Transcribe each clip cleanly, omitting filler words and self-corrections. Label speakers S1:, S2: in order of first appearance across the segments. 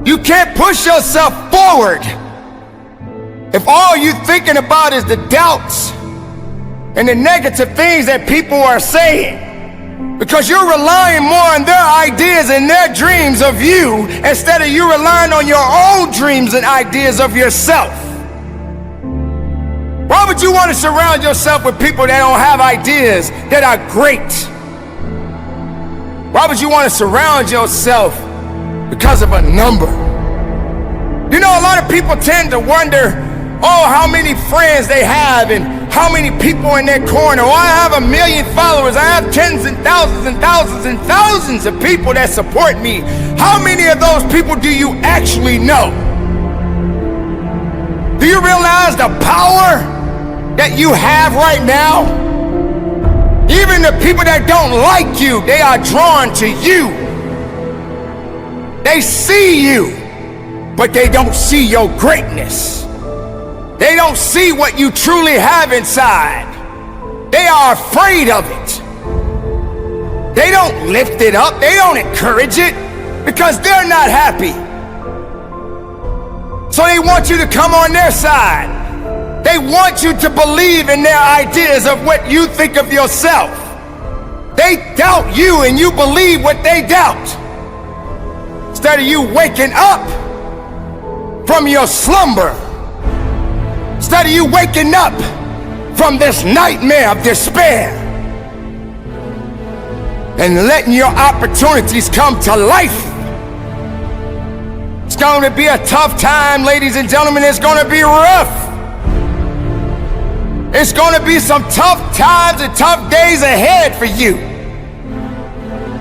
S1: You can't push yourself forward if all you're thinking about is the doubts and the negative things that people are saying, because you're relying more on their ideas and their dreams of you instead of you relying on your own dreams and ideas of yourself. Why would you want to surround yourself with people that don't have ideas that are great? Why would you want to surround yourself because of a number? You know, a lot of people tend to wonder, oh, how many friends they have and how many people in their corner. Oh, I have 1 million followers. I have tens and thousands and thousands and thousands of people that support me. How many of those people do you actually know? Do you realize the power that you have right now? Even the people that don't like you, they are drawn to you. They see you, but they don't see your greatness. They don't see what you truly have inside. They are afraid of it. They don't lift it up. They don't encourage it because they're not happy. So they want you to come on their side. They want you to believe in their ideas of what you think of yourself. They doubt you and you believe what they doubt. Instead of you waking up from your slumber, instead of you waking up from this nightmare of despair and letting your opportunities come to life. It's going to be a tough time, ladies and gentlemen. It's going to be rough. It's going to be some tough times and tough days ahead for you.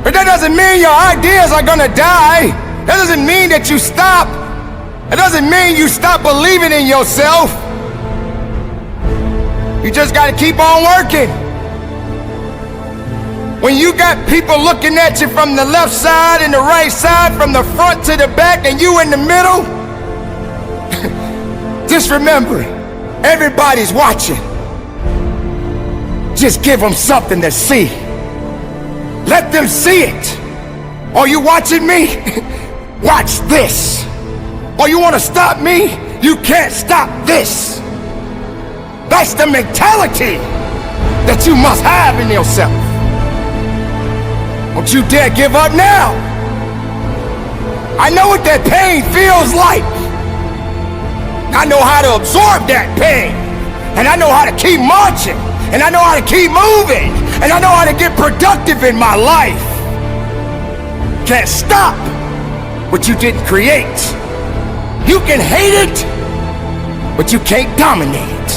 S1: But that doesn't mean your ideas are going to die. That doesn't mean that you stop. That doesn't mean you stop believing in yourself. You just got to keep on working. When you got people looking at you from the left side and the right side, from the front to the back, and you in the middle, just remember, everybody's watching. Just give them something to see. Let them see it. Are you watching me? Watch this. Or you want to stop me? You can't stop this. That's the mentality that you must have in yourself. Don't you dare give up now. I know what that pain feels like. I know how to absorb that pain. And I know how to keep marching. And I know how to keep moving. And I know how to get productive in my life. Can't stop what you didn't create. You can hate it, but you can't dominate it,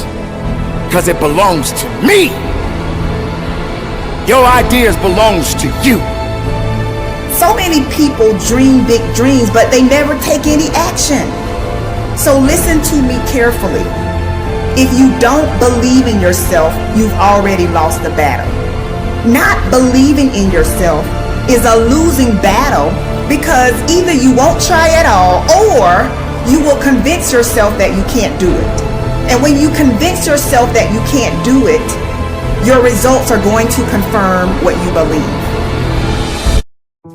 S1: because it belongs to me. Your ideas belongs to you.
S2: So many people dream big dreams, but they never take any action. So listen to me carefully. If you don't believe in yourself, you've already lost the battle. Not believing in yourself is a losing battle, because either you won't try at all, or you will convince yourself that you can't do it. And when you convince yourself that you can't do it, your results are going to confirm what you believe.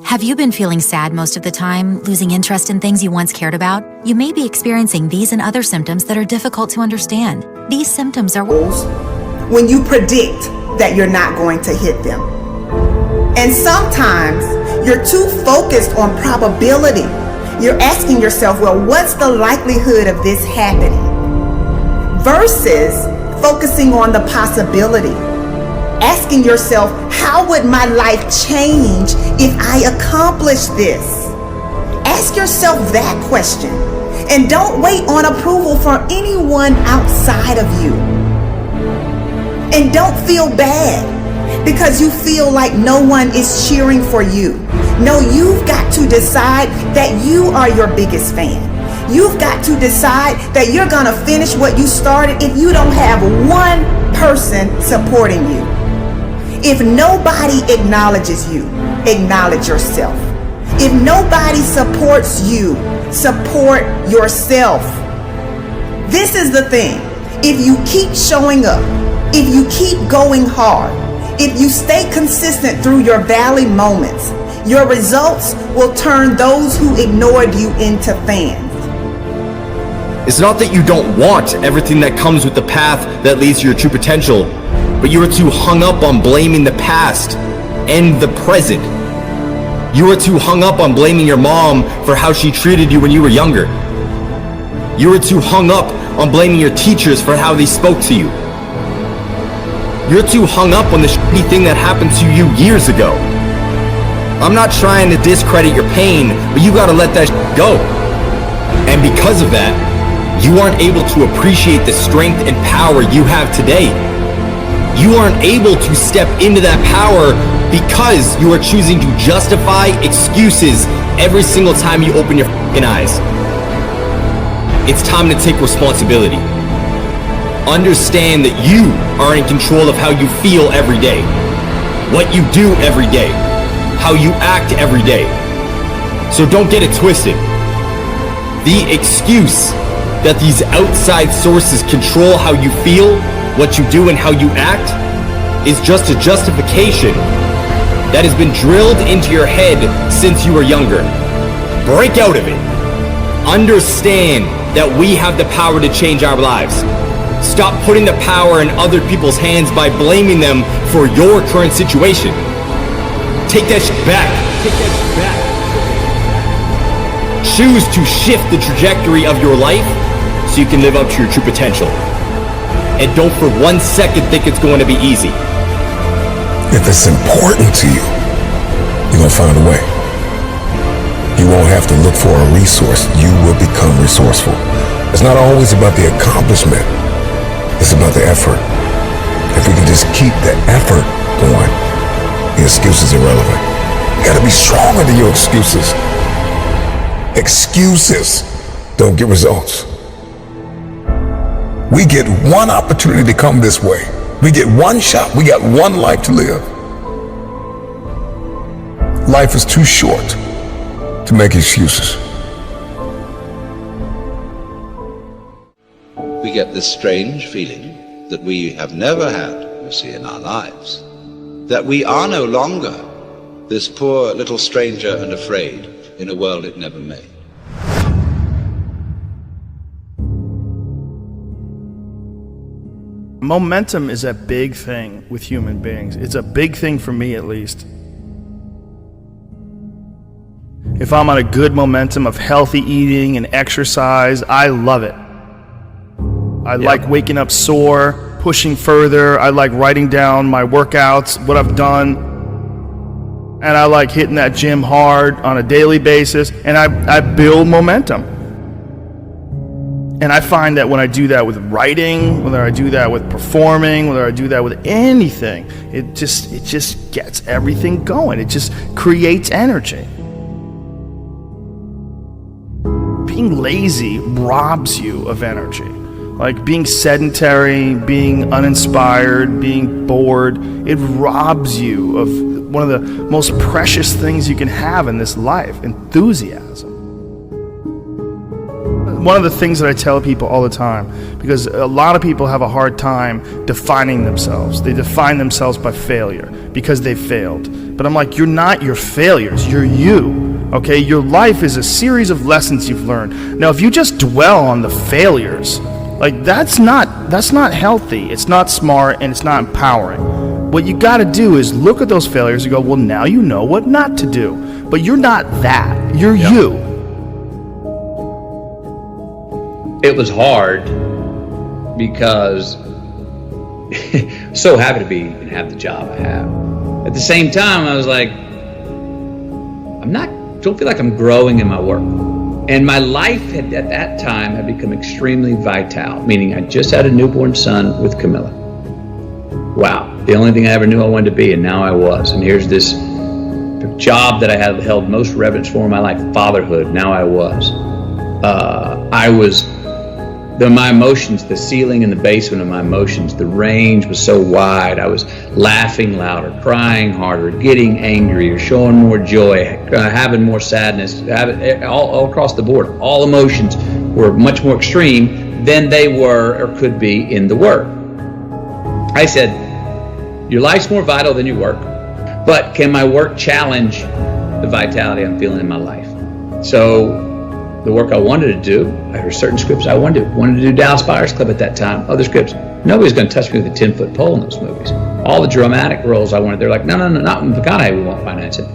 S3: Have you been feeling sad most of the time, losing interest in things you once cared about? You may be experiencing these and other symptoms that are difficult to understand. These symptoms are
S2: when you predict that you're not going to hit them. And sometimes you're too focused on probability. You're asking yourself, well, what's the likelihood of this happening? Versus focusing on the possibility. Asking yourself, how would my life change if I accomplish this? Ask yourself that question. And don't wait on approval from anyone outside of you. And don't feel bad because you feel like no one is cheering for you. No, you've got to decide that you are your biggest fan. You've got to decide that you're gonna finish what you started if you don't have one person supporting you. If nobody acknowledges you, acknowledge yourself. If nobody supports you, support yourself. This is the thing. If you keep showing up, if you keep going hard, if you stay consistent through your valley moments, Your results will turn those who ignored you into fans.
S4: It's not that you don't want everything that comes with the path that leads to your true potential, but you are too hung up on blaming the past and the present. You are too hung up on blaming your mom for how she treated you when you were younger. You are too hung up on blaming your teachers for how they spoke to you. You're too hung up on the shitty thing that happened to you years ago. I'm not trying to discredit your pain, but you gotta let that shit go. And because of that, you aren't able to appreciate the strength and power you have today. You aren't able to step into that power because you are choosing to justify excuses every single time you open your fucking eyes. It's time to take responsibility. Understand that you are in control of how you feel every day, what you do every day, how you act every day. So don't get it twisted. The excuse that these outside sources control how you feel, what you do, and how you act is just a justification that has been drilled into your head since you were younger. Break out of it. Understand that we have the power to change our lives. Stop putting the power in other people's hands by blaming them for your current situation. Take that shit back. Take that shit back. Choose to shift the trajectory of your life so you can live up to your true potential. And don't for 1 second think it's going to be easy.
S5: If it's important to you, you're going to find a way. You won't have to look for a resource. You will become resourceful. It's not always about the accomplishment. It's about the effort. If we can just keep the effort going, the excuse is irrelevant. You gotta be stronger than your excuses. Excuses don't get results. We get one opportunity to come this way. We get one shot. We got one life to live. Life is too short to make excuses.
S6: We get this strange feeling that we have never had, you see, in our lives, that we are no longer this poor little stranger and afraid in a world it never made.
S7: Momentum is a big thing with human beings. It's a big thing for me, at least. If I'm on a good momentum of healthy eating and exercise, I love it. I like waking up sore, pushing further. I like writing down my workouts, what I've done. And I like hitting that gym hard on a daily basis. And I build momentum. And I find that when I do that with writing, whether I do that with performing, whether I do that with anything, it just gets everything going. It just creates energy. Being lazy robs you of energy. Like being sedentary, being uninspired, being bored, it robs you of one of the most precious things you can have in this life, enthusiasm. One of the things that I tell people all the time, because a lot of people have a hard time defining themselves. They define themselves by failure because they failed. But I'm like, you're not your failures, you're you. Okay, your life is a series of lessons you've learned. Now, if you just dwell on the failures, like that's not healthy, it's not smart, and it's not empowering. What you got to do is look at those failures and go, well, now you know what not to do. But you're not that, you're you.
S8: It was hard because so happy to be and have the job I have. At the same time, I was like, don't feel like I'm growing in my work. And my life at that time had become extremely vital, meaning I just had a newborn son with Camilla. Wow, the only thing I ever knew I wanted to be, and now I was. And here's this job that I had held most reverence for in my life, fatherhood. Now I was. My emotions, the ceiling and the basement of my emotions, the range was so wide. I was laughing louder, crying harder, getting angrier, showing more joy, having more sadness, all across the board. All emotions were much more extreme than they were or could be in the work. I said, your life's more vital than your work, but can my work challenge the vitality I'm feeling in my life. So the work I wanted to do, there were certain scripts I wanted to do Dallas Buyers Club at that time, other scripts. Nobody's going to touch me with a 10-foot pole in those movies. All the dramatic roles I wanted, they're like, no, not in McConaughey, we won't finance it.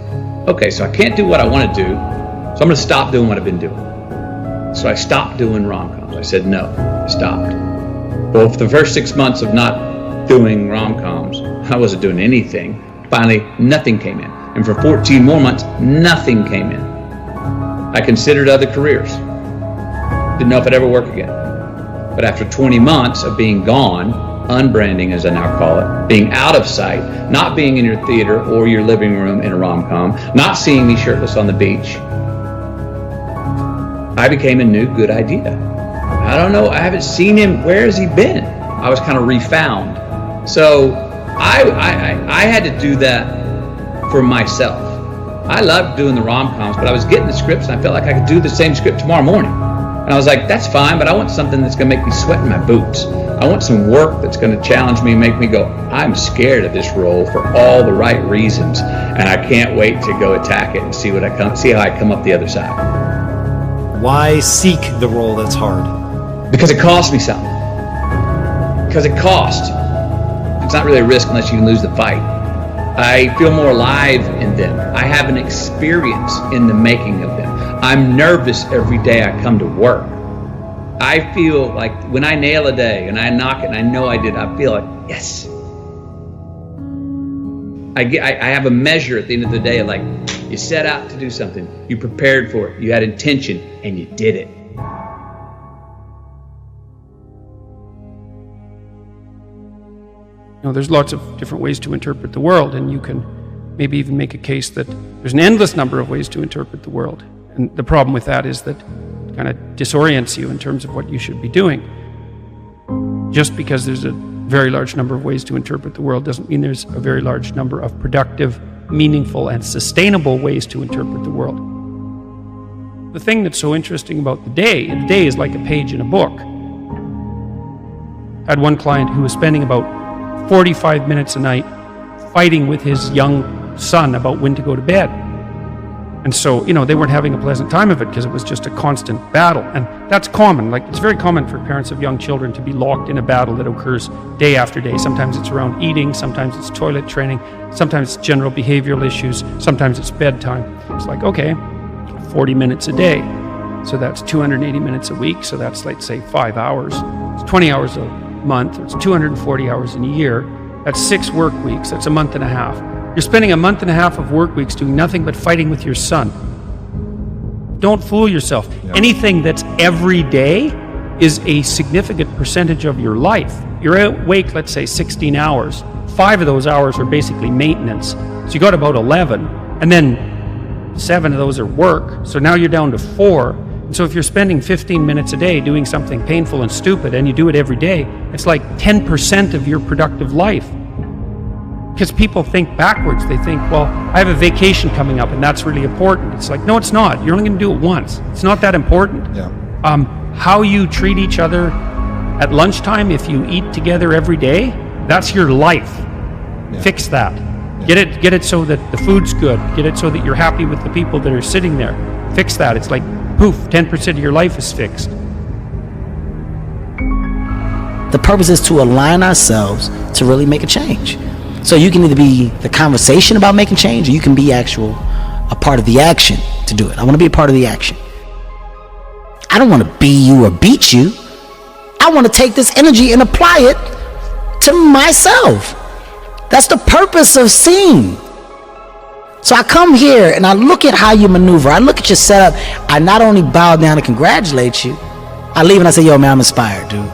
S8: Okay, so I can't do what I want to do, so I'm going to stop doing what I've been doing. So I stopped doing rom-coms. I said no, I stopped. Well, for the first 6 months of not doing rom-coms, I wasn't doing anything. Finally, nothing came in. And for 14 more months, nothing came in. I considered other careers. Didn't know if I'd ever work again. But after 20 months of being gone, unbranding as I now call it, being out of sight, not being in your theater or your living room in a rom-com, not seeing me shirtless on the beach, I became a new good idea. I don't know, I haven't seen him, where has he been? I was kind of refound. So I had to do that for myself. I loved doing the rom-coms, but I was getting the scripts and I felt like I could do the same script tomorrow morning. And I was like, that's fine, but I want something that's going to make me sweat in my boots. I want some work that's going to challenge me and make me go, I'm scared of this role for all the right reasons, and I can't wait to go attack it and see how I come up the other side.
S9: Why seek the role that's hard?
S8: Because it costs me something. Because it costs. It's not really a risk unless you can lose the fight. I feel more alive in them. I have an experience in the making of them. I'm nervous every day I come to work. I feel like when I nail a day and I knock it and I know I did, I feel like, yes. I have a measure at the end of the day, like you set out to do something, you prepared for it, you had intention, and you did it.
S10: There's lots of different ways to interpret the world, and you can maybe even make a case that there's an endless number of ways to interpret the world. And the problem with that is that it kind of disorients you in terms of what you should be doing. Just because there's a very large number of ways to interpret the world doesn't mean there's a very large number of productive, meaningful, and sustainable ways to interpret the world. The thing that's so interesting about the day is like a page in a book. I had one client who was spending about 45 minutes a night fighting with his young son about when to go to bed. And so, they weren't having a pleasant time of it because it was just a constant battle. And that's common. Like, it's very common for parents of young children to be locked in a battle that occurs day after day. Sometimes it's around eating, sometimes it's toilet training, sometimes it's general behavioral issues, sometimes it's bedtime. It's like, okay, 40 minutes a day. So that's 280 minutes a week. So that's, let's say, 5 hours. It's 20 hours a month. It's 240 hours in a year. That's 6 work weeks. That's a month and a half. You're spending a month and a half of work weeks doing nothing but fighting with your son. Don't fool yourself. No. Anything that's every day is a significant percentage of your life. You're awake, let's say, 16 hours. 5 of those hours are basically maintenance. So you got about 11, and then 7 of those are work. So now you're down to 4. And so if you're spending 15 minutes a day doing something painful and stupid, and you do it every day, it's like 10% of your productive life. Because people think backwards. They think, well, I have a vacation coming up and that's really important. It's like, no, it's not. You're only going to do it once. It's not that important. Yeah. How you treat each other at lunchtime, if you eat together every day, that's your life. Yeah. Fix that. Yeah. Get it so that the food's good. Get it so that you're happy with the people that are sitting there. Fix that. It's like, poof, 10% of your life is fixed.
S11: The purpose is to align ourselves to really make a change. So you can either be the conversation about making change, or you can be a part of the action to do it. I want to be a part of the action. I don't want to be you or beat you. I want to take this energy and apply it to myself. That's the purpose of seeing. So I come here and I look at how you maneuver. I look at your setup. I not only bow down and congratulate you, I leave and I say, yo, man, I'm inspired, dude.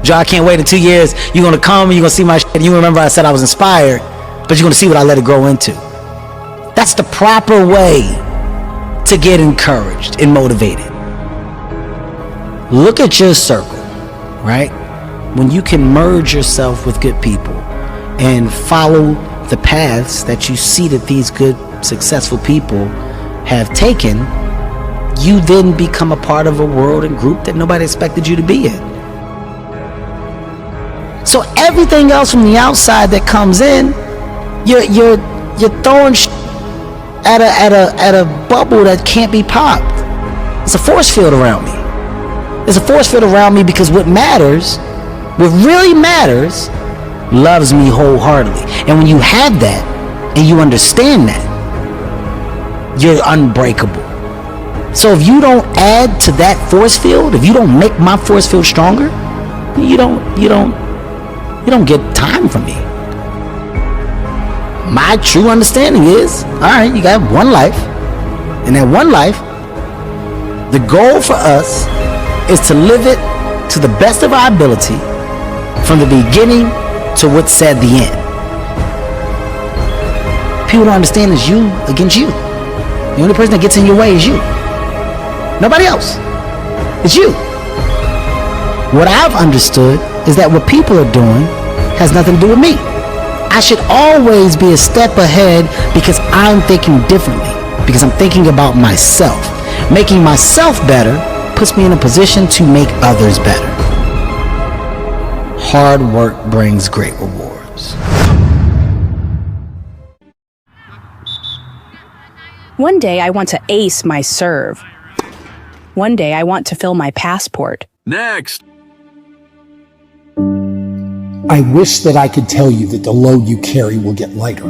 S11: Joe, I can't wait in 2 years. You're going to come, you're going to see my shit, and you remember I said I was inspired, but you're going to see what I let it grow into. That's the proper way to get encouraged and motivated. Look at your circle, right? When you can merge yourself with good people and follow the paths that you see that these good, successful people have taken, you then become a part of a world and group that nobody expected you to be in. So everything else from the outside that comes in, you're throwing at a bubble that can't be popped. It's a force field around me. There's a force field around me because what really matters, loves me wholeheartedly. And when you have that and you understand that, you're unbreakable. So if you don't add to that force field, if you don't make my force field stronger, you don't get time from me. My true understanding is, all right, you got one life, and that one life, the goal for us is to live it to the best of our ability from the beginning to what's said the end. People don't understand it's you against you. The only person that gets in your way is you. Nobody else. It's you. What I've understood is that what people are doing has nothing to do with me. I should always be a step ahead because I'm thinking differently, because I'm thinking about myself. Making myself better puts me in a position to make others better. Hard work brings great rewards.
S12: One day I want to ace my serve. One day I want to fill my passport.
S13: Next!
S14: I wish that I could tell you that the load you carry will get lighter.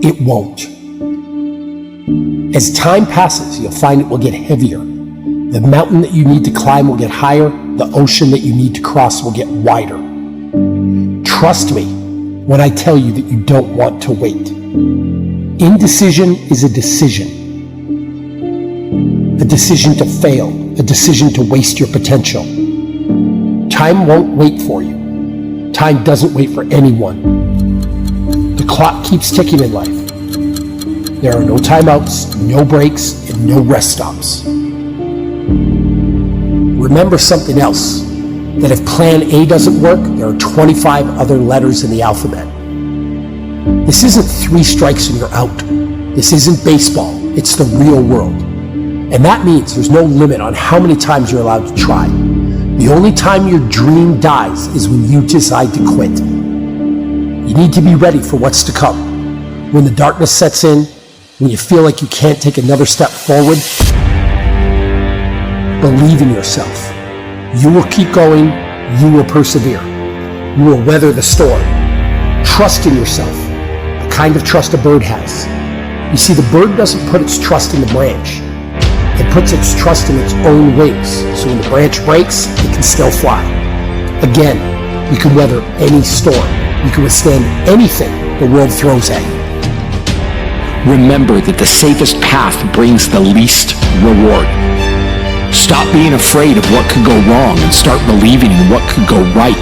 S14: It won't. As time passes, you'll find it will get heavier. The mountain that you need to climb will get higher. The ocean that you need to cross will get wider. Trust me when I tell you that you don't want to wait. Indecision is a decision. A decision to fail. A decision to waste your potential. Time won't wait for you. Time doesn't wait for anyone. The clock keeps ticking in life. There are no timeouts, no breaks, and no rest stops. Remember something else, that if plan A doesn't work, there are 25 other letters in the alphabet. This isn't 3 strikes and you're out. This isn't baseball, it's the real world. And that means there's no limit on how many times you're allowed to try. The only time your dream dies is when you decide to quit. You need to be ready for what's to come. When the darkness sets in, when you feel like you can't take another step forward, believe in yourself. You will keep going, you will persevere. You will weather the storm. Trust in yourself, the kind of trust a bird has. You see, the bird doesn't put its trust in the branch. It puts its trust in its own wings, so when the branch breaks, it can still fly. Again, you can weather any storm. You can withstand anything the world throws at you.
S15: Remember that the safest path brings the least reward. Stop being afraid of what could go wrong and start believing in what could go right.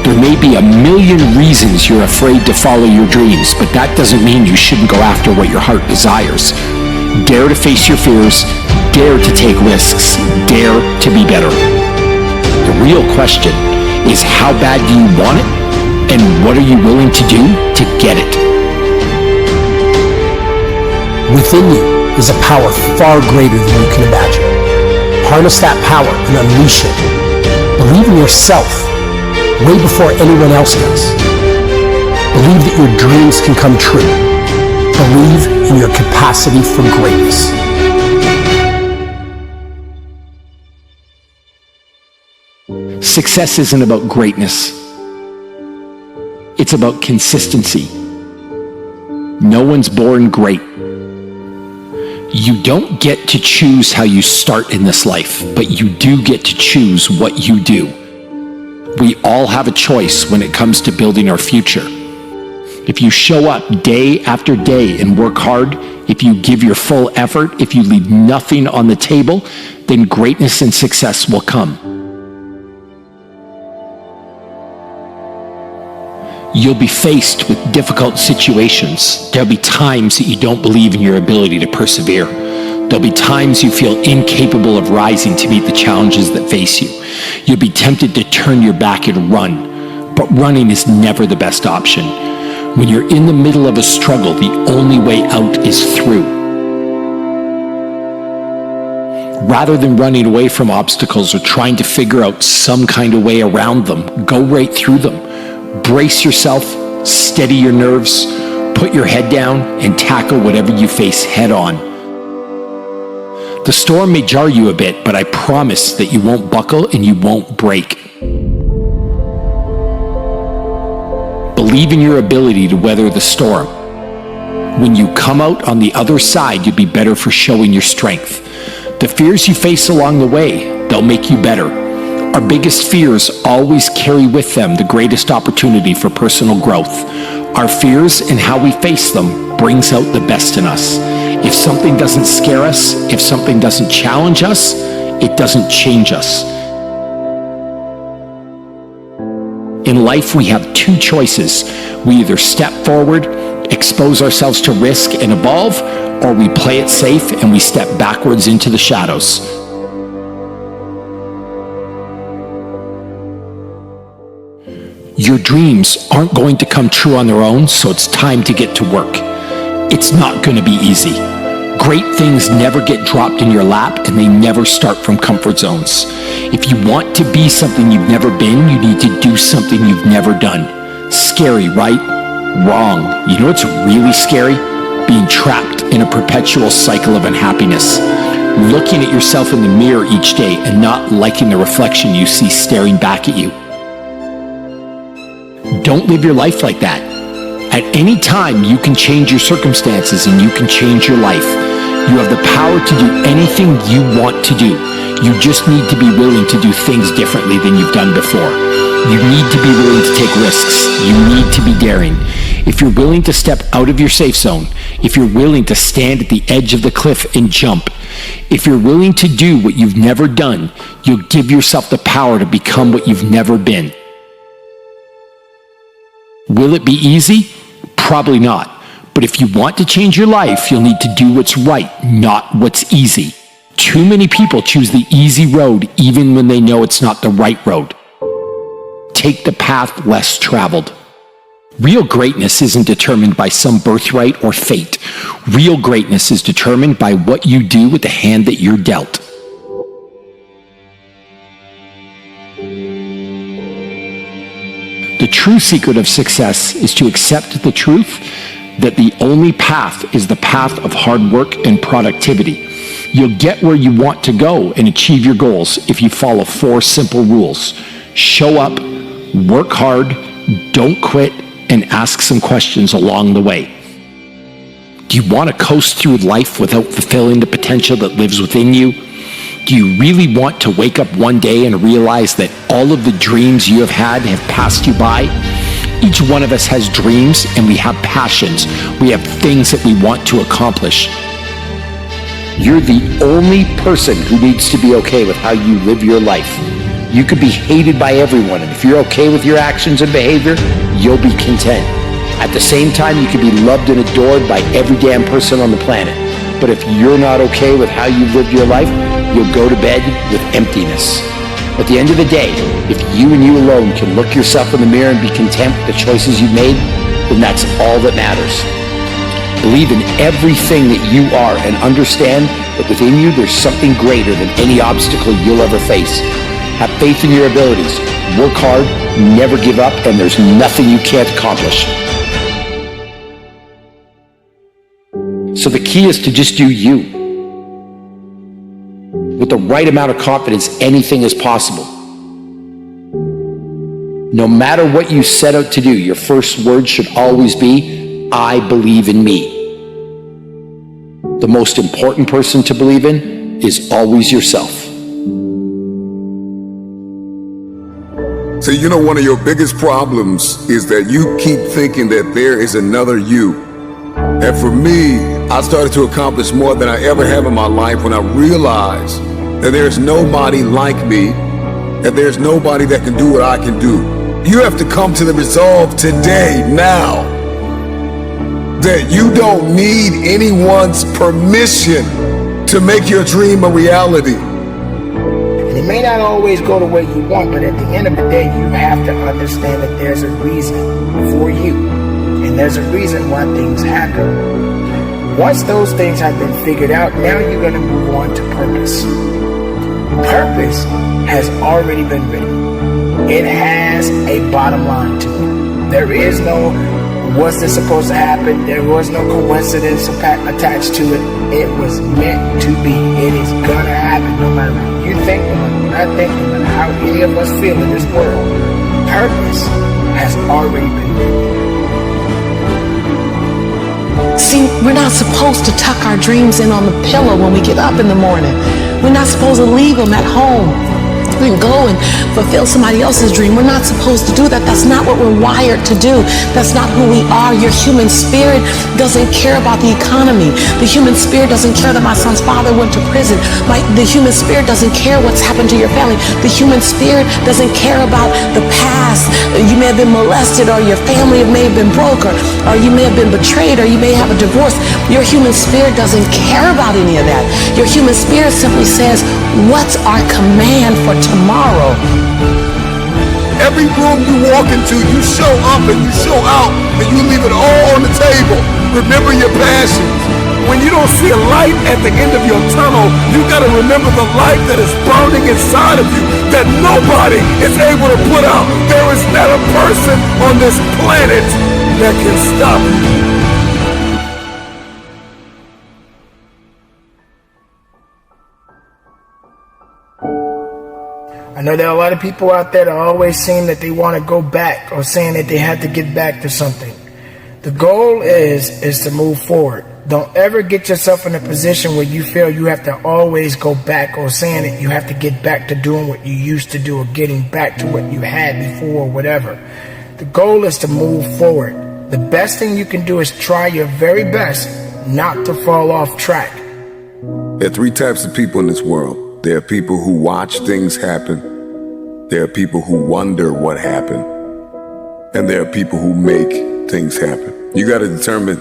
S15: There may be a million reasons you're afraid to follow your dreams, but that doesn't mean you shouldn't go after what your heart desires. Dare to face your fears, dare to take risks, dare to be better. The real question is, how bad do you want it, and what are you willing to do to get it?
S14: Within you is a power far greater than you can imagine. Harness that power and unleash it. Believe in yourself way before anyone else does. Believe that your dreams can come true. Believe in your capacity for greatness.
S15: Success isn't about greatness. It's about consistency. No one's born great. You don't get to choose how you start in this life, but you do get to choose what you do. We all have a choice when it comes to building our future. If you show up day after day and work hard, if you give your full effort, if you leave nothing on the table, then greatness and success will come. You'll be faced with difficult situations. There'll be times that you don't believe in your ability to persevere. There'll be times you feel incapable of rising to meet the challenges that face you. You'll be tempted to turn your back and run, but running is never the best option. When you're in the middle of a struggle, the only way out is through. Rather than running away from obstacles or trying to figure out some kind of way around them, go right through them. Brace yourself, steady your nerves, Put your head down and tackle whatever you face head on. The storm may jar you a bit, but I promise that you won't buckle and you won't break. Believe in your ability to weather the storm. When you come out on the other side, you'll be better for showing your strength. The fears you face along the way, they'll make you better. Our biggest fears always carry with them the greatest opportunity for personal growth. Our fears and how we face them brings out the best in us. If something doesn't scare us, if something doesn't challenge us, it doesn't change us. In life, we have two choices. We either step forward, expose ourselves to risk and evolve, or we play it safe and we step backwards into the shadows. Your dreams aren't going to come true on their own, so it's time to get to work. It's not going to be easy. Great things never get dropped in your lap, and they never start from comfort zones. If you want to be something you've never been, you need to do something you've never done. Scary, right? Wrong. You know what's really scary? Being trapped in a perpetual cycle of unhappiness. Looking at yourself in the mirror each day and not liking the reflection you see staring back at you. Don't live your life like that. At any time, you can change your circumstances and you can change your life. You have the power to do anything you want to do. You just need to be willing to do things differently than you've done before. You need to be willing to take risks. You need to be daring. If you're willing to step out of your safe zone, if you're willing to stand at the edge of the cliff and jump, if you're willing to do what you've never done, you'll give yourself the power to become what you've never been. Will it be easy? Probably not. But if you want to change your life, you'll need to do what's right, not what's easy. Too many people choose the easy road even when they know it's not the right road. Take the path less traveled. Real greatness isn't determined by some birthright or fate. Real greatness is determined by what you do with the hand that you're dealt. The true secret of success is to accept the truth that the only path is the path of hard work and productivity. You'll get where you want to go and achieve your goals if you follow 4 simple rules. Show up, work hard, don't quit, and ask some questions along the way. Do you want to coast through life without fulfilling the potential that lives within you? Do you really want to wake up one day and realize that all of the dreams you have had have passed you by? Each one of us has dreams and we have passions. We have things that we want to accomplish. You're the only person who needs to be okay with how you live your life. You could be hated by everyone, and if you're okay with your actions and behavior, you'll be content. At the same time, you can be loved and adored by every damn person on the planet. But if you're not okay with how you've lived your life, you'll go to bed with emptiness. At the end of the day, if you and you alone can look yourself in the mirror and be content with the choices you've made, then that's all that matters. Believe in everything that you are and understand that within you there's something greater than any obstacle you'll ever face. Have faith in your abilities, work hard, never give up, and there's nothing you can't accomplish. So the key is to just do you. With the right amount of confidence, anything is possible. No matter what you set out to do, your first word should always be, I believe in me. The most important person to believe in is always yourself.
S5: So you know, one of your biggest problems is that you keep thinking that there is another you. And for me, I started to accomplish more than I ever have in my life when I realized that there's nobody like me, and there's nobody that can do what I can do. You have to come to the resolve today, now, that you don't need anyone's permission to make your dream a reality.
S13: And it may not always go the way you want, but at the end of the day, you have to understand that there's a reason for you. And there's a reason why things happen. Once those things have been figured out, now you're going to move on to purpose. Purpose has already been written. It has a bottom line to it. There is no Was this supposed to happen? There was no coincidence attached to it. It was meant to be. It is gonna happen no matter what you think, no matter what I think, no matter how any of us feel in this world. Purpose has already been written.
S16: See, we're not supposed to tuck our dreams in on the pillow when we get up in the morning. We're not supposed to leave them at home and go and fulfill somebody else's dream. We're not supposed to do that. That's not what we're wired to do. That's not who we are. Your human spirit doesn't care about the economy. The human spirit doesn't care that my son's father went to prison. The human spirit doesn't care what's happened to your family. The human spirit doesn't care about the past. You may have been molested, or your family may have been broke, or you may have been betrayed, or you may have a divorce. Your human spirit doesn't care about any of that. Your human spirit simply says, what's our command for tomorrow?
S1: Every room you walk into, you show up and you show out, and you leave it all on the table. Remember your passions. When you don't see a light at the end of your tunnel, you gotta remember the light that is burning inside of you, that nobody is able to put out. There is not a person on this planet that can stop you.
S13: I know there are a lot of people out there that always seem that they want to go back, or saying that they have to get back to something. The goal is to move forward. Don't ever get yourself in a position where you feel you have to always go back, or saying that you have to get back to doing what you used to do, or getting back to what you had before, or whatever. The goal is to move forward. The best thing you can do is try your very best not to fall off track.
S5: There are three types of people in this world. There are people who watch things happen. There are people who wonder what happened. And there are people who make things happen. You got to determine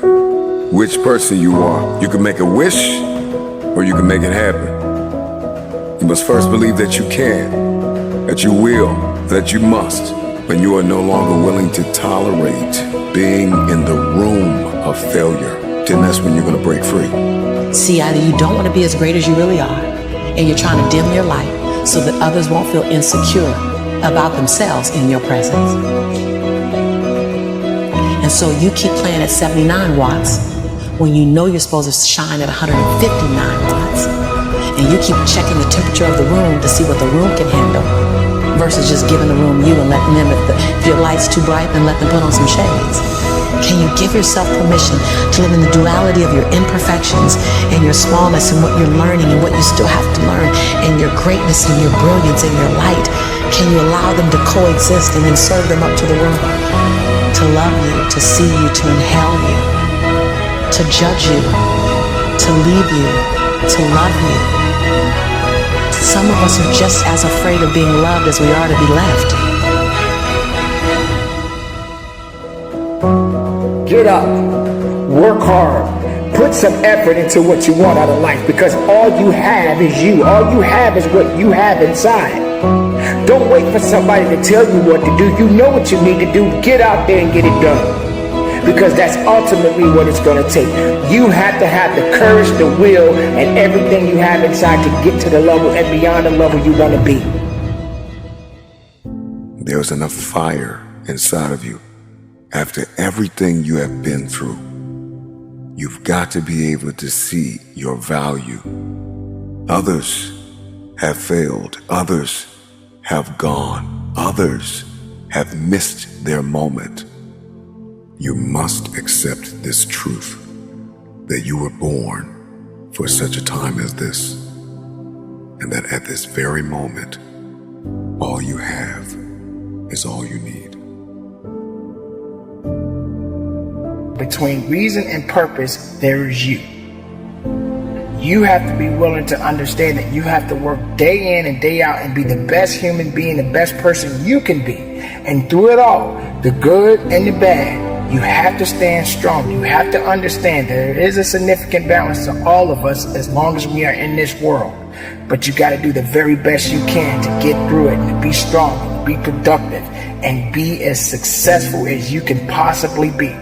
S5: which person you are. You can make a wish, or you can make it happen. You must first believe that you can, that you will, that you must, when you are no longer willing to tolerate being in the room of failure. Then that's when you're going to break free.
S16: See, either you don't want to be as great as you really are, and you're trying to dim your light so that others won't feel insecure about themselves in your presence. And so you keep playing at 79 watts when you know you're supposed to shine at 159 watts. And you keep checking the temperature of the room to see what the room can handle, versus just giving the room you and letting them, if your light's too bright, then let them put on some shades. Can you give yourself permission to live in the duality of your imperfections and your smallness and what you're learning and what you still have to learn, and your greatness and your brilliance and your light? Can you allow them to coexist and then serve them up to the world? To love you, to see you, to inhale you, to judge you, to leave you, to love you. Some of us are just as afraid of being loved as we are to be left.
S13: Get up, work hard, put some effort into what you want out of life, because all you have is you. All you have is what you have inside. Don't wait for somebody to tell you what to do. You know what you need to do. Get out there and get it done, because that's ultimately what it's going to take. You have to have the courage, the will, and everything you have inside to get to the level and beyond the level you want to be.
S5: There's enough fire inside of you. After everything you have been through, you've got to be able to see your value. Others have failed. Others have gone. Others have missed their moment. You must accept this truth, that you were born for such a time as this, and that at this very moment, all you have is all you need.
S13: Between reason and purpose, there is you. You have to be willing to understand that you have to work day in and day out and be the best human being, the best person you can be. And through it all, the good and the bad, you have to stand strong. You have to understand that there is a significant balance to all of us as long as we are in this world. But you got to do the very best you can to get through it, and to be strong, and to be productive, and be as successful as you can possibly be.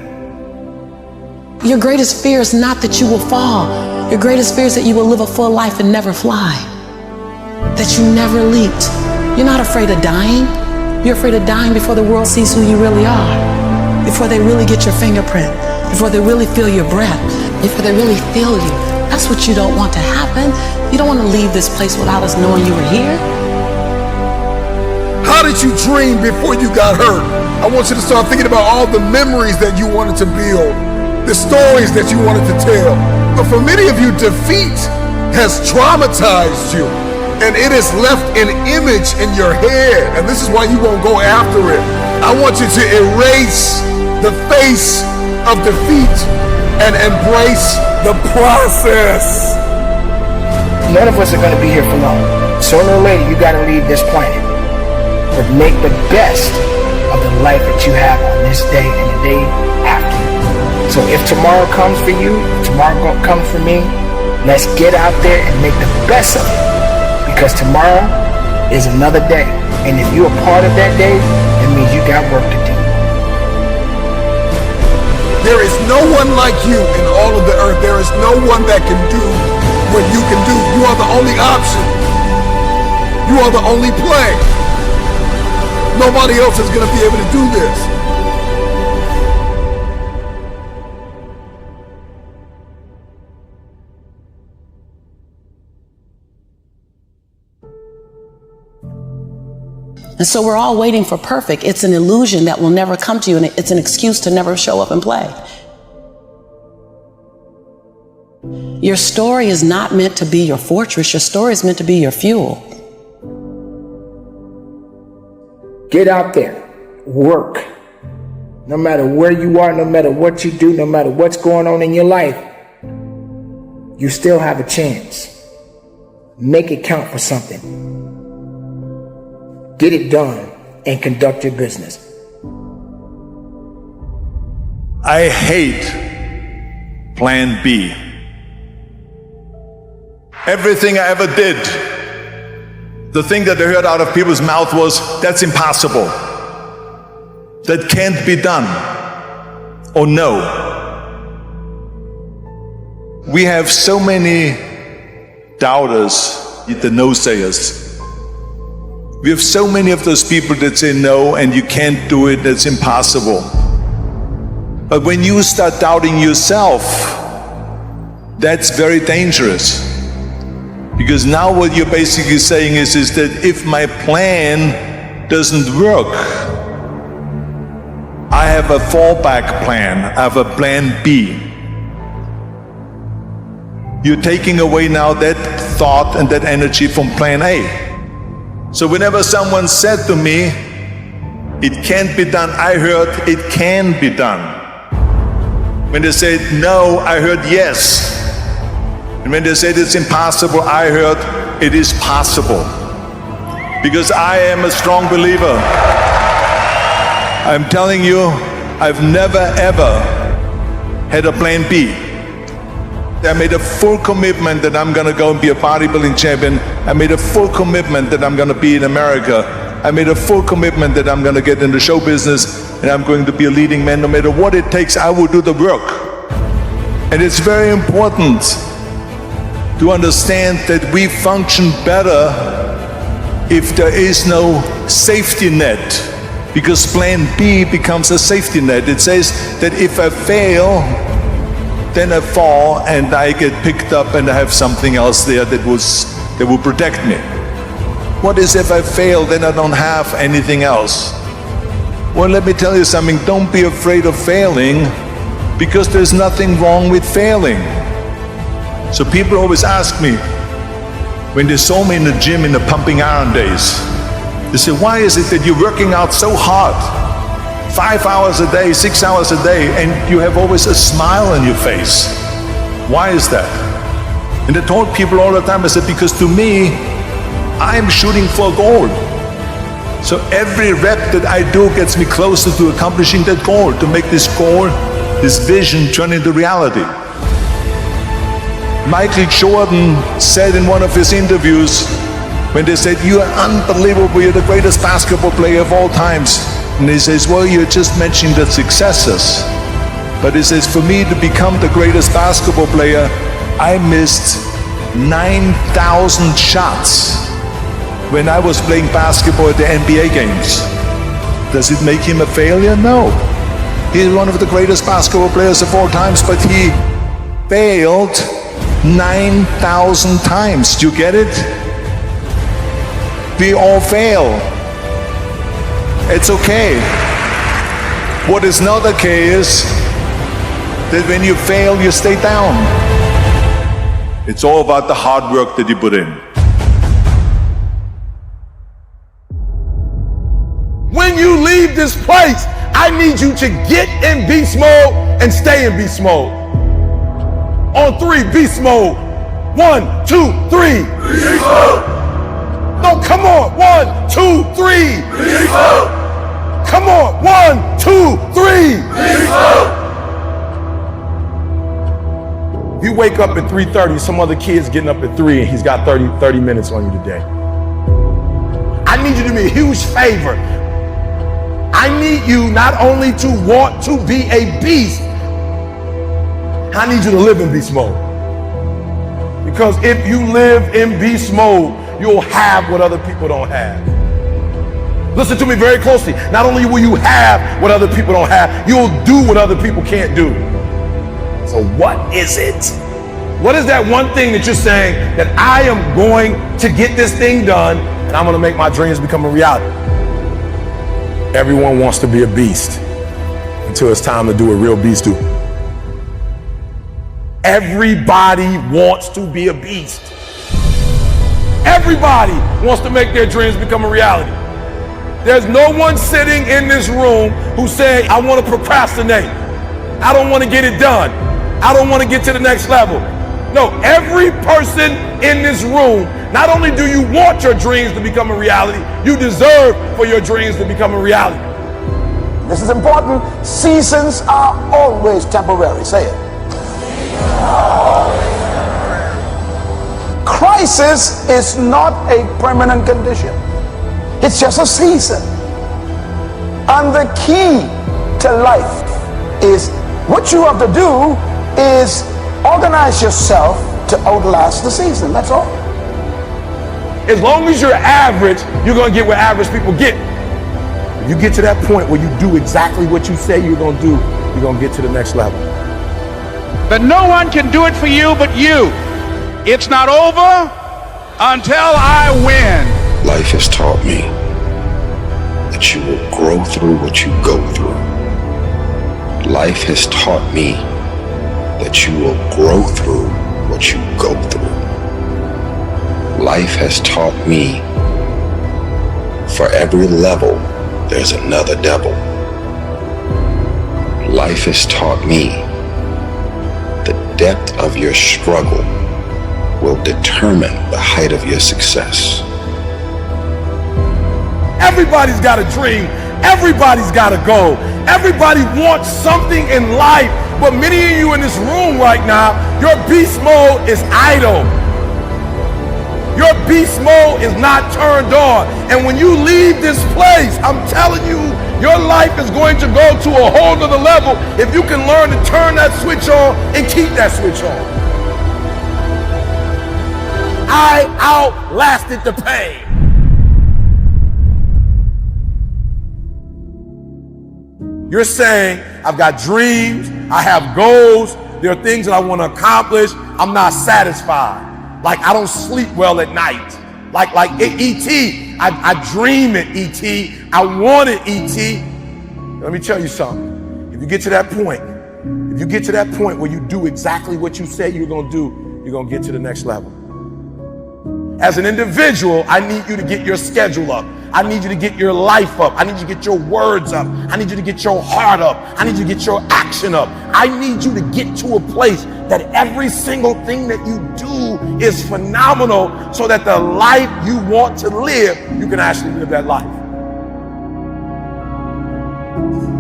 S16: Your greatest fear is not that you will fall. Your greatest fear is that you will live a full life and never fly. That you never leaped. You're not afraid of dying. You're afraid of dying before the world sees who you really are. before they really get your fingerprint, before they really feel your breath, before they really feel you. That's what you don't want to happen. You don't want to leave this place without us knowing you were here.
S5: How did you dream before you got hurt? I want you to start thinking about all the memories that you wanted to build, the stories that you wanted to tell. But for many of you, defeat has traumatized you, and it has left an image in your head, and this is why you won't go after it. I want you to erase the face of defeat and embrace the process.
S13: None of us are going to be here for long. Sooner or later, you got to leave this planet. But make the best of the life that you have on this day and the day after. So if tomorrow comes for you, if tomorrow comes for me, let's get out there and make the best of it. Because tomorrow is another day. And if you're a part of that day, that means you got work to do.
S5: There is no one like you in all of the earth. There is no one that can do what you can do. You are the only option. You are the only play. Nobody else is going to be able to do this.
S16: And so we're all waiting for perfect. It's an illusion that will never come to you, and it's an excuse to never show up and play. Your story is not meant to be your fortress. Your story is meant to be your fuel.
S13: Get out there, work. No matter where you are, no matter what you do, no matter what's going on in your life, you still have a chance. Make it count for something. Get it done and conduct your business.
S17: I hate plan B. Everything I ever did, the thing that I heard out of people's mouth was, that's impossible. That can't be done. Or no. We have so many doubters, the no-sayers. We have so many of those people that say no and you can't do it, that's impossible. But when you start doubting yourself, that's very dangerous. Because now what you're basically saying is that if my plan doesn't work, I have a fallback plan, I have a plan B. You're taking away now that thought and that energy from plan A. So whenever someone said to me, it can't be done, I heard it can be done. When they said no, I heard yes. And when they said it's impossible, I heard it is possible. Because I am a strong believer. I'm telling you, I've never ever had a plan B. I made a full commitment that I'm gonna go and be a bodybuilding champion. I made a full commitment that I'm gonna be in America. I made a full commitment that I'm gonna get in the show business and I'm going to be a leading man. No matter what it takes, I will do the work. And it's very important to understand that we function better if there is no safety net, because plan B becomes a safety net. It says that if I fail, then I fall and I get picked up and I have something else there that will protect me. What is if I fail, then I don't have anything else? Well, let me tell you something, don't be afraid of failing, because there's nothing wrong with failing. So people always ask me, when they saw me in the gym in the pumping iron days, they say, why is it that you're working out so hard? 5 hours a day, 6 hours a day, and you have always a smile on your face. Why is that? And I told people all the time, I said, because to me, I'm shooting for gold. So every rep that I do gets me closer to accomplishing that goal, to make this goal, this vision turn into reality. Michael Jordan said in one of his interviews, when they said, you are unbelievable, you're the greatest basketball player of all times. And he says, well, you're just mentioning the successes. But he says, for me to become the greatest basketball player, I missed 9,000 shots when I was playing basketball at the NBA games. Does it make him a failure? No. He's one of the greatest basketball players of all times, but he failed 9,000 times. Do you get it? We all fail. It's okay. What is not okay is that when you fail, you stay down. It's all about the hard work that you put in.
S1: When you leave this place, I need you to get in beast mode and stay in beast mode. On 3, beast mode. 1, 2, 3. Beast mode. No, come on. 1, 2, 3. Beast mode. Come on. 1, 2, 3. Beast mode. You wake up at 3:30, some other kid's getting up at 3 and he's got 30 minutes on you today. I need you to do me a huge favor. I need you not only to want to be a beast, I need you to live in beast mode. Because if you live in beast mode, you'll have what other people don't have. Listen to me very closely. Not only will you have what other people don't have, you'll do what other people can't do. So what is it? What is that one thing that you're saying that I am going to get this thing done and I'm going to make my dreams become a reality? Everyone wants to be a beast until it's time to do what real beasts do. Everybody wants to be a beast. Everybody wants to make their dreams become a reality. There's no one sitting in this room who's saying, I want to procrastinate. I don't want to get it done. I don't want to get to the next level. No, every person in this room, not only do you want your dreams to become a reality, you deserve for your dreams to become a reality.
S13: This is important. Seasons are always temporary. Say it. Crisis is not a permanent condition. It's just a season. And the key to life is what you have to do is organize yourself to outlast the season. That's all.
S1: As long as you're average, you're going to get what average people get. If you get to that point where you do exactly what you say you're going to do, you're going to get to the next level.
S18: But no one can do it for you but you. It's not over until I win.
S5: Life has taught me that you will grow through what you go through. Life has taught me that you will grow through what you go through. Life has taught me for every level, there's another devil. Life has taught me the depth of your struggle will determine the height of your success.
S1: Everybody's got a dream. Everybody's got a goal. Everybody wants something in life. But many of you in this room right now, your beast mode is idle. Your beast mode is not turned on. And when you leave this place, I'm telling you, your life is going to go to a whole nother level if you can learn to turn that switch on and keep that switch on. I outlasted the pain. You're saying, I've got dreams, I have goals, there are things that I want to accomplish, I'm not satisfied. Like I don't sleep well at night. Like E.T., I dream at E.T., I wanted E.T. Let me tell you something. If you get to that point where you do exactly what you say you're going to do, you're going to get to the next level. As an individual, I need you to get your schedule up. I need you to get your life up. I need you to get your words up. I need you to get your heart up. I need you to get your action up. I need you to get to a place that every single thing that you do is phenomenal so that the life you want to live, you can actually live that life.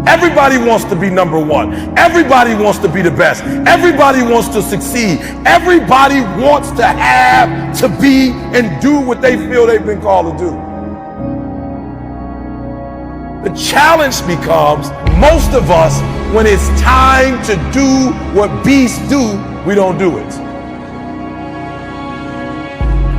S1: Everybody wants to be number one. Everybody wants to be the best. Everybody wants to succeed. Everybody wants to have, to be, and do what they feel they've been called to do. The challenge becomes, most of us, when it's time to do what beasts do, we don't do it.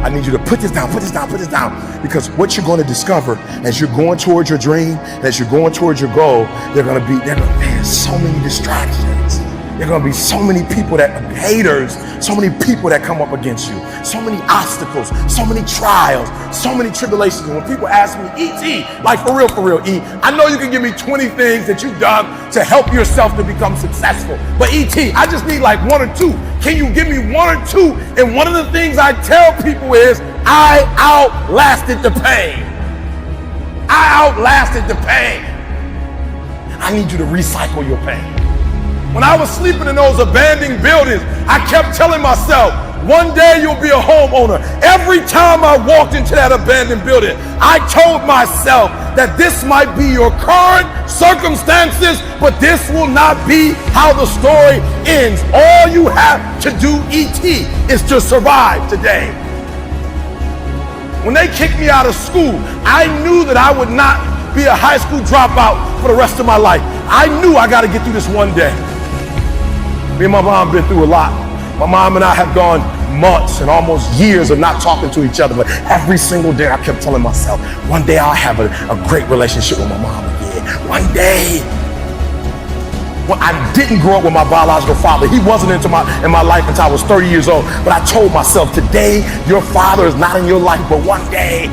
S1: I need you to put this down, put this down, put this down. Because what you're going to discover as you're going towards your dream, as you're going towards your goal, man, so many distractions. There are going to be so many people haters, so many people that come up against you, so many obstacles, so many trials, so many tribulations. And when people ask me, E.T., like for real, E, I know you can give me 20 things that you've done to help yourself to become successful. But E.T., I just need like one or two. Can you give me one or two? And one of the things I tell people is, I outlasted the pain. I outlasted the pain. I need you to recycle your pain. When I was sleeping in those abandoned buildings, I kept telling myself, one day you'll be a homeowner. Every time I walked into that abandoned building, I told myself that this might be your current circumstances, but this will not be how the story ends. All you have to do, E.T., is to survive today. When they kicked me out of school, I knew that I would not be a high school dropout for the rest of my life. I knew I got to get through this one day. Me and my mom been through a lot. My mom and I have gone months and almost years of not talking to each other, but every single day I kept telling myself, one day I'll have a great relationship with my mom again. One day. Well, I didn't grow up with my biological father. He wasn't in my life until I was 30 years old. But I told myself, today your father is not in your life, but one day.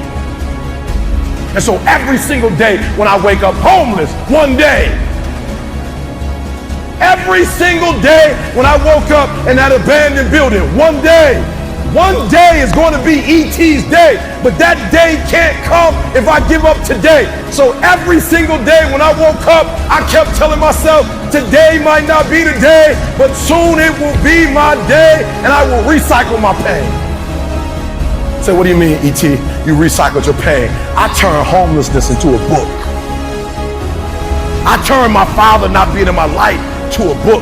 S1: And so every single day when I wake up homeless, one day. Every single day when I woke up in that abandoned building, one day is going to be E.T.'s day, but that day can't come if I give up today. So every single day when I woke up, I kept telling myself, today might not be the day, but soon it will be my day, and I will recycle my pain. So what do you mean, E.T., you recycled your pain? I turned homelessness into a book. I turned my father not being in my life to a book.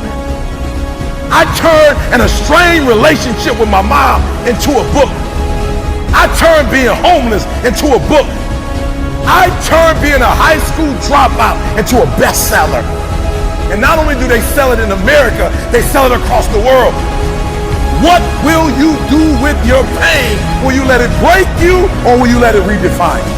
S1: I turned an estranged relationship with my mom into a book. I turned being homeless into a book. I turned being a high school dropout into a bestseller. And not only do they sell it in America, they sell it across the world. What will you do with your pain? Will you let it break you, or will you let it redefine you?